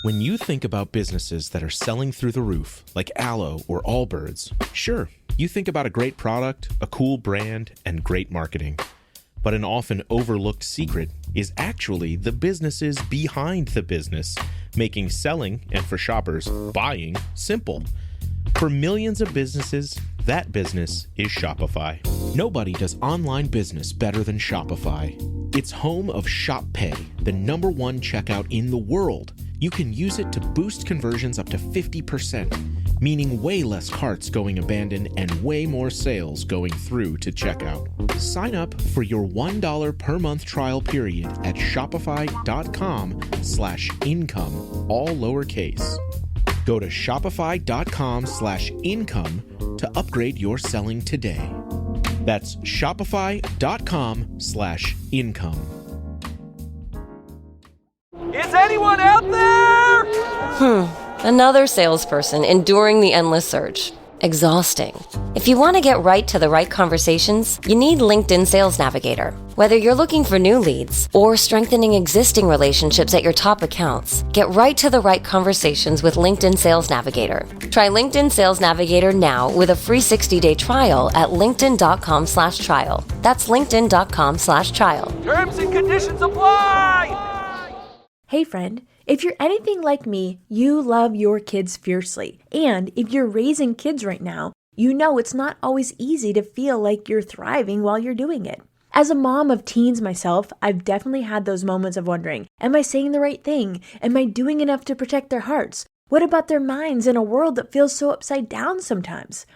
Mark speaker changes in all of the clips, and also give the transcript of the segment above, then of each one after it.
Speaker 1: When you think about businesses that are selling through the roof, like Aloe or Allbirds, sure, you think about a great product, a cool brand, and great marketing. But an often overlooked secret is actually the businesses behind the business, making selling, and for shoppers, buying, simple. For millions of businesses, that business is Shopify. Nobody does online business better than Shopify. It's home of Shop Pay, the #1 checkout in the world. You can use it to boost conversions up to 50%, meaning way less carts going abandoned and way more sales going through to checkout. Sign up for your $1 per month trial period at shopify.com/income, all lowercase. Go to shopify.com/income to upgrade your selling today. That's shopify.com/income.
Speaker 2: Is anyone out there?
Speaker 3: Another salesperson enduring the endless search. Exhausting. If you want to get right to the right conversations, you need LinkedIn Sales Navigator. Whether you're looking for new leads or strengthening existing relationships at your top accounts, get right to the right conversations with LinkedIn Sales Navigator. Try LinkedIn Sales Navigator now with a free 60-day trial at linkedin.com/trial. That's linkedin.com/trial.
Speaker 2: Terms and conditions apply!
Speaker 4: Hey friend, if you're anything like me, you love your kids fiercely. And if you're raising kids right now, you know it's not always easy to feel like you're thriving while you're doing it. As a mom of teens myself, I've definitely had those moments of wondering, am I saying the right thing? Am I doing enough to protect their hearts? What about their minds in a world that feels so upside down sometimes?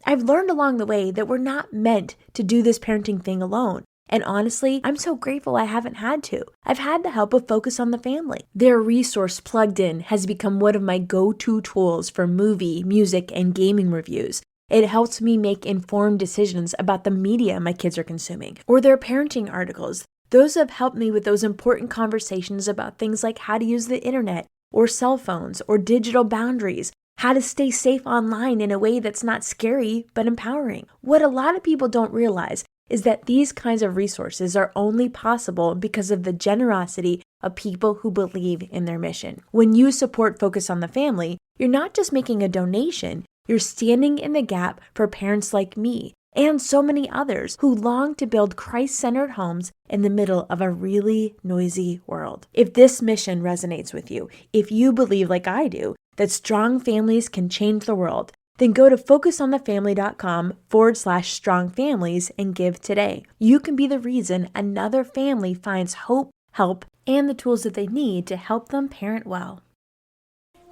Speaker 4: I've learned along the way that we're not meant to do this parenting thing alone. And honestly, I'm so grateful I haven't had to. I've had the help of Focus on the Family. Their resource Plugged In has become one of my go-to tools for movie, music, and gaming reviews. It helps me make informed decisions about the media my kids are consuming, or their parenting articles. Those have helped me with those important conversations about things like how to use the internet, or cell phones, or digital boundaries, how to stay safe online in a way that's not scary but empowering. What a lot of people don't realize is that these kinds of resources are only possible because of the generosity of people who believe in their mission. When you support Focus on the Family, you're not just making a donation, you're standing in the gap for parents like me and so many others who long to build Christ-centered homes in the middle of a really noisy world. If this mission resonates with you, if you believe like I do, that strong families can change the world, then go to focusonthefamily.com/strongfamilies and give today. You can be the reason another family finds hope, help, and the tools that they need to help them parent well.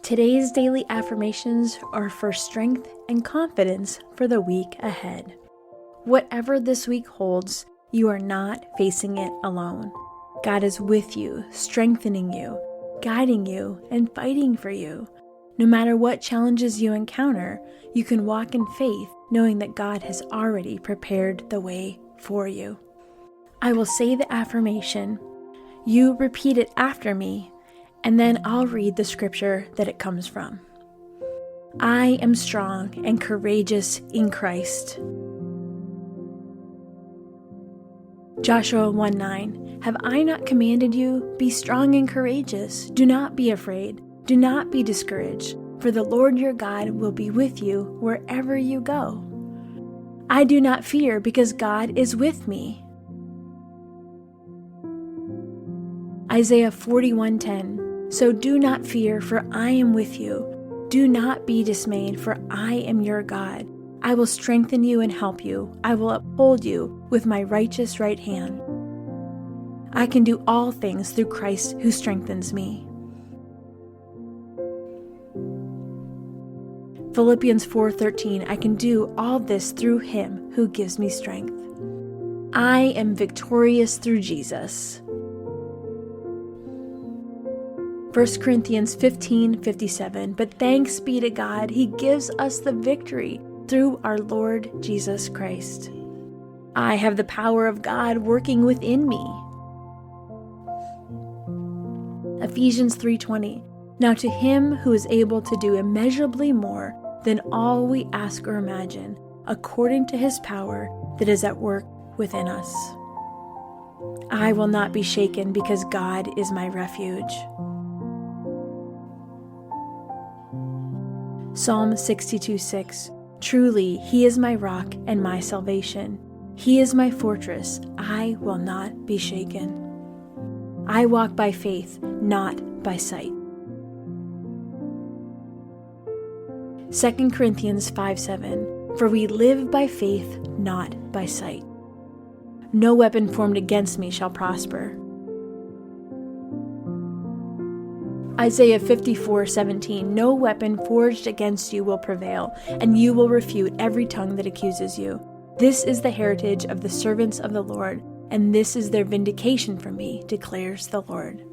Speaker 4: Today's daily affirmations are for strength and confidence for the week ahead. Whatever this week holds, you are not facing it alone. God is with you, strengthening you, guiding you, and fighting for you. No matter what challenges you encounter, you can walk in faith, knowing that God has already prepared the way for you. I will say the affirmation, you repeat it after me, and then I'll read the scripture that it comes from. I am strong and courageous in Christ. Joshua 1:9, have I not commanded you? Be strong and courageous. Do not be afraid. Do not be discouraged, for the Lord your God will be with you wherever you go. I do not fear because God is with me. Isaiah 41:10, so do not fear, for I am with you. Do not be dismayed, for I am your God. I will strengthen you and help you. I will uphold you with my righteous right hand. I can do all things through Christ who strengthens me. Philippians 4:13, I can do all this through him who gives me strength. I am victorious through Jesus. 1 Corinthians 15:57, but thanks be to God, he gives us the victory through our Lord Jesus Christ. I have the power of God working within me. Ephesians 3:20, now to him who is able to do immeasurably more than all we ask or imagine, according to his power that is at work within us. I will not be shaken because God is my refuge. Psalm 62:6. Truly, He is my rock and my salvation. He is my fortress. I will not be shaken. I walk by faith, not by sight. 2 Corinthians 5:7. For we live by faith, not by sight. No weapon formed against me shall prosper. Isaiah 54:17. No weapon forged against you will prevail, and you will refute every tongue that accuses you. This is the heritage of the servants of the Lord, and this is their vindication from me, declares the Lord.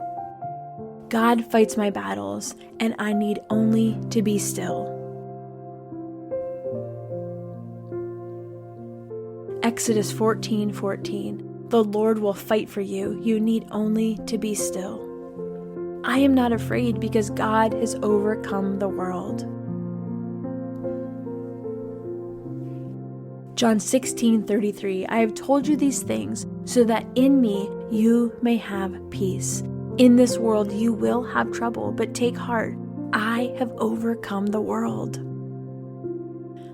Speaker 4: God fights my battles, and I need only to be still. Exodus 14:14. The Lord will fight for you. You need only to be still. I am not afraid because God has overcome the world. John 16:33. I have told you these things so that in me you may have peace. In this world you will have trouble, but take heart. I have overcome the world.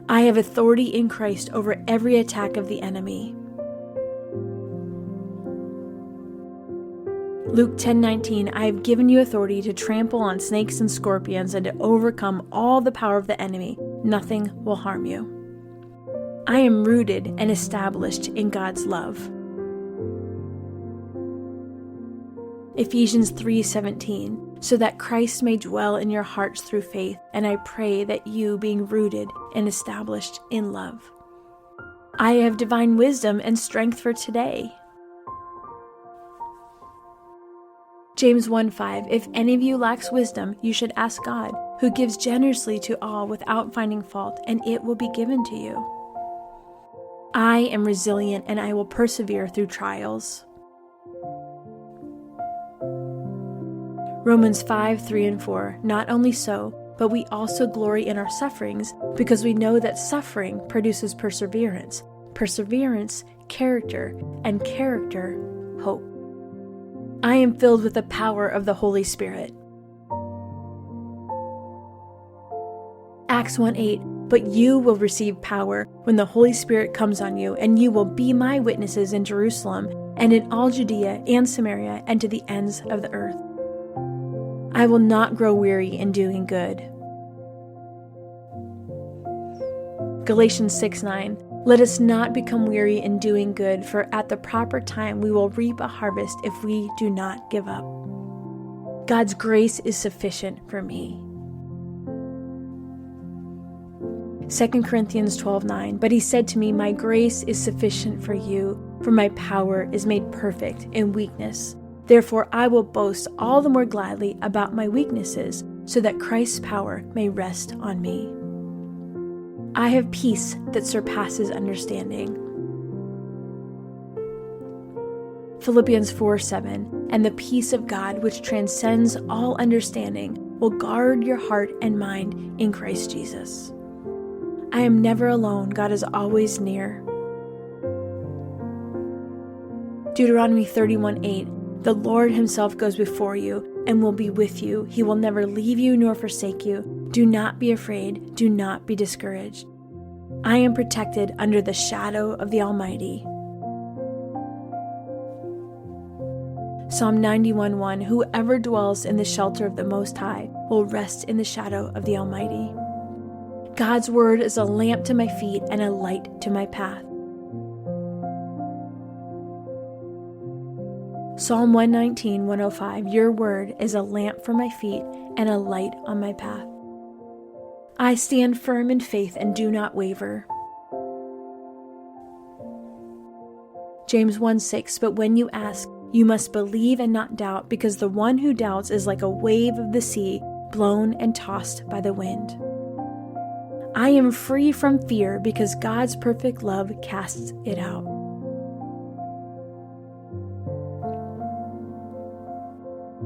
Speaker 4: I have authority in Christ over every attack of the enemy. Luke 10:19, I have given you authority to trample on snakes and scorpions and to overcome all the power of the enemy. Nothing will harm you. I am rooted and established in God's love. Ephesians 3:17, so that Christ may dwell in your hearts through faith, and I pray that you, being rooted and established in love. I have divine wisdom and strength for today. James 1:5, if any of you lacks wisdom, you should ask God, who gives generously to all without finding fault, and it will be given to you. I am resilient and I will persevere through trials. Romans 5:3-4, not only so, but we also glory in our sufferings, because we know that suffering produces perseverance, perseverance, character, and character, hope. I am filled with the power of the Holy Spirit. Acts 1:8, but you will receive power when the Holy Spirit comes on you, and you will be my witnesses in Jerusalem and in all Judea and Samaria and to the ends of the earth. I will not grow weary in doing good. Galatians 6:9, let us not become weary in doing good, for at the proper time we will reap a harvest if we do not give up. God's grace is sufficient for me. 2 Corinthians 12:9, but he said to me, my grace is sufficient for you, for my power is made perfect in weakness. Therefore I will boast all the more gladly about my weaknesses, so that Christ's power may rest on me. I have peace that surpasses understanding. Philippians 4:7, and the peace of God, which transcends all understanding, will guard your heart and mind in Christ Jesus. I am never alone. God is always near. Deuteronomy 31:8, the Lord himself goes before you and will be with you. He will never leave you nor forsake you. Do not be afraid. Do not be discouraged. I am protected under the shadow of the Almighty. Psalm 91:1, whoever dwells in the shelter of the Most High will rest in the shadow of the Almighty. God's word is a lamp to my feet and a light to my path. Psalm 119:105, your word is a lamp for my feet and a light on my path. I stand firm in faith and do not waver. James 1:6, but when you ask, you must believe and not doubt, because the one who doubts is like a wave of the sea, blown and tossed by the wind. I am free from fear because God's perfect love casts it out.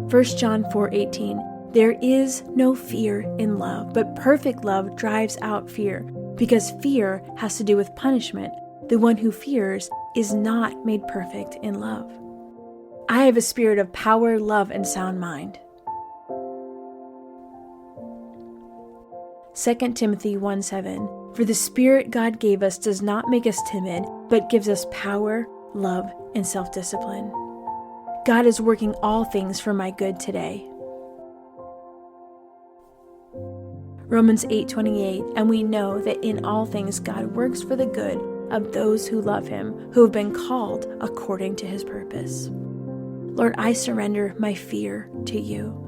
Speaker 4: First John 4:18, there is no fear in love, but perfect love drives out fear, because fear has to do with punishment. The one who fears is not made perfect in love. I have a spirit of power, love, and sound mind. 2 Timothy 1:7. For the Spirit God gave us does not make us timid, but gives us power, love, and self-discipline. God is working all things for my good today. Romans 8:28, and we know that in all things God works for the good of those who love Him, who have been called according to His purpose. Lord, I surrender my fear to You.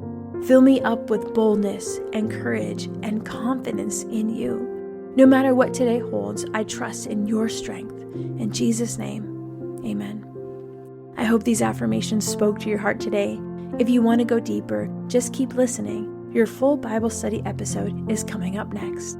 Speaker 4: Fill me up with boldness and courage and confidence in You. No matter what today holds, I trust in Your strength. In Jesus' name, amen. I hope these affirmations spoke to your heart today. If you want to go deeper, just keep listening. Your full Bible study episode is coming up next.